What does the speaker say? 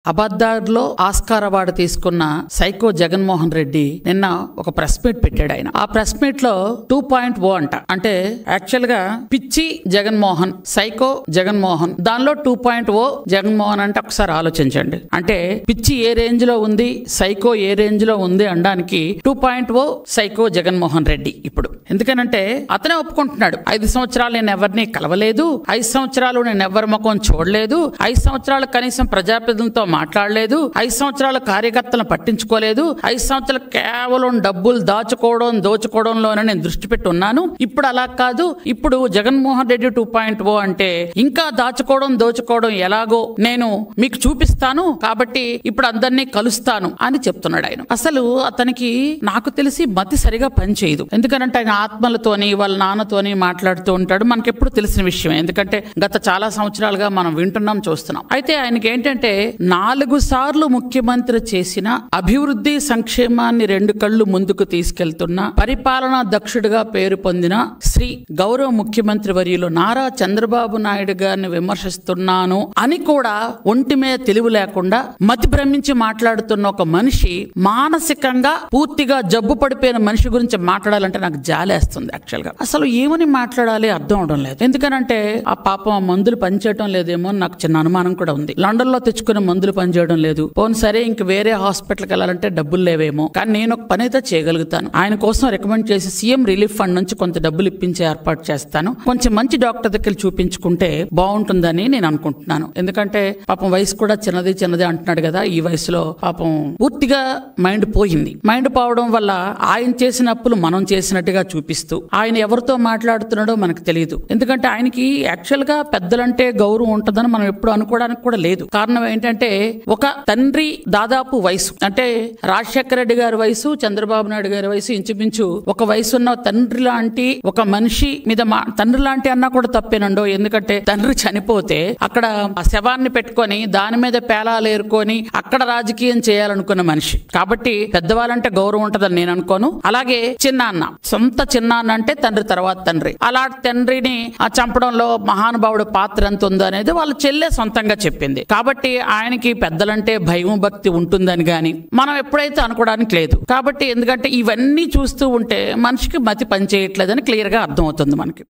అబద్ధాల్లో Oscar award తీసుకున్న psycho Jaganmohan Reddy నిన్న ఒక ప్రెస్ మీట్ పెట్టాడు. ఆయన ఆ ప్రెస్ మీట్ లో 2.0 అంట, అంటే యాక్చువల్ గా పిచ్చి జగన్మోహన్, సైకో జగన్మోహన్, దానిలో 2.0 జగన్మోహన్ అంటే ఒకసారి ఆలోచించండి. అంటే పిచ్చి ఏ రేంజ్ లో ఉంది, సైకో ఏ రేంజ్ లో ఉంది అనడానికి 2.0 సైకో జగన్మోహన్ రెడ్డి. ఇప్పుడు ఎందుకనంటే అతనే ఒప్పుకుంటున్నాడు, 5 సంవత్సరాలు నేను ఎవరిని కలవలేదు, 5 సంవత్సరాలు నేను ఎవరి ముఖం చూడలేదు, 5 సంవత్సరాలు కనీసం ప్రజాప్రతినిధులతో మాట్లాడలేదు, 5 సంవత్సరాల కార్యకర్తలను పట్టించుకోలేదు, 5 సంవత్సరాలు కేవలం డబ్బులు దోచుకోవడంలోనే నేను దృష్టి పెట్టి ఉన్నాను. ఇప్పుడు అలా కాదు, ఇప్పుడు జగన్మోహన్ రెడ్డి 2.0 అంటే ఇంకా దోచుకోవడం ఎలాగో నేను మీకు చూపిస్తాను, కాబట్టి ఇప్పుడు అందరినీ కలుస్తాను అని చెప్తున్నాడు ఆయన. అసలు అతనికి నాకు తెలిసి మతి సరిగా పనిచేయదు. ఎందుకంటే ఆయన ఆత్మలతోని వాళ్ళ నాన్నతోని మాట్లాడుతూ ఉంటాడు, మనకెప్పుడు తెలిసిన విషయం. ఎందుకంటే గత చాలా సంవత్సరాలుగా మనం వింటున్నాం, చూస్తున్నాం. అయితే ఆయనకి ఏంటంటే 4 సార్లు ముఖ్యమంత్రి చేసిన అభివృద్ధి సంక్షేమాన్ని 2 కళ్ళు ముందుకు తీసుకెళ్తున్న పరిపాలనా దక్షుడిగా పేరు పొందిన శ్రీ గౌరవ ముఖ్యమంత్రి వర్యులు నారా చంద్రబాబు నాయుడు గారిని విమర్శిస్తున్నాను అని కూడా ఒంటి మీద తెలివి లేకుండా మతి భ్రమించి మాట్లాడుతున్న ఒక మనిషి, మానసికంగా పూర్తిగా జబ్బు పడిపోయిన మనిషి గురించి మాట్లాడాలంటే నాకు జాలేస్తుంది. యాక్చువల్ గా అసలు ఏమని మాట్లాడాలి అర్థం అవడం లేదు. ఎందుకనంటే ఆ పాపం ఆ మందులు పనిచేయడం లేదేమో నాకు చిన్న అనుమానం కూడా ఉంది. లండన్ లో తెచ్చుకునే మందులు పనిచేయడం లేదు, పోను సరే ఇంక వేరే హాస్పిటల్కి వెళ్ళాలంటే డబ్బులు లేవేమో, కానీ నేను ఒక పని అయితే చేయగలుగుతాను. ఆయన కోసం రికమెండ్ చేసి సీఎం రిలీఫ్ ఫండ్ నుంచి కొంత డబ్బులు ఇప్పించే ఏర్పాటు చేస్తాను. కొంచెం మంచి డాక్టర్ దగ్గర చూపించుకుంటే బాగుంటుందని నేను అనుకుంటున్నాను. ఎందుకంటే పాపం వయసు కూడా చిన్నది అంటున్నాడు కదా, ఈ వయసులో పాపం పూర్తిగా మైండ్ పోయింది. మైండ్ పోవడం వల్ల ఆయన చేసిన అప్పులు మనం చేసినట్టుగా చూపిస్తూ ఆయన ఎవరితో మాట్లాడుతున్నాడో మనకు తెలియదు. ఎందుకంటే ఆయనకి యాక్చువల్ గా పెద్దలంటే గౌరవం ఉంటుందని మనం ఎప్పుడు అనుకోవడానికి కూడా లేదు. కారణం ఏంటంటే ఒక తండ్రి దాదాపు వయసు, అంటే రాజశేఖర రెడ్డి గారి వయసు, చంద్రబాబు నాయుడు గారి వయసు ఇంచుమించు ఒక వయసు ఉన్న తండ్రి లాంటి ఒక మనిషి మీద తండ్రి లాంటి అన్నా కూడా తప్పేనండో. ఎందుకంటే తండ్రి చనిపోతే అక్కడ ఆ శవాన్ని పెట్టుకొని దాని మీద పేలాలు ఏరుకొని అక్కడ రాజకీయం చేయాలనుకున్న మనిషి. కాబట్టి పెద్దవాళ్ళంటే గౌరవం ఉంటుందని నేను అనుకోను. అలాగే చిన్నాన్న, సొంత చిన్నాన్న అంటే తండ్రి తర్వాత తండ్రి, అలాంటి తండ్రిని ఆ చంపడంలో మహానుభావుడు పాత్ర ఎంత ఉందో అనేది వాళ్ళ చెల్లె సొంతంగా చెప్పింది. కాబట్టి ఆయనకి పెద్దలంటే భయం భక్తి ఉంటుందని గాని మనం ఎప్పుడైతే అనుకోవడానికి లేదు. కాబట్టి ఎందుకంటే ఇవన్నీ చూస్తూ ఉంటే మనిషికి మతి పనిచేయట్లేదని క్లియర్ గా అర్థమవుతుంది మనకి.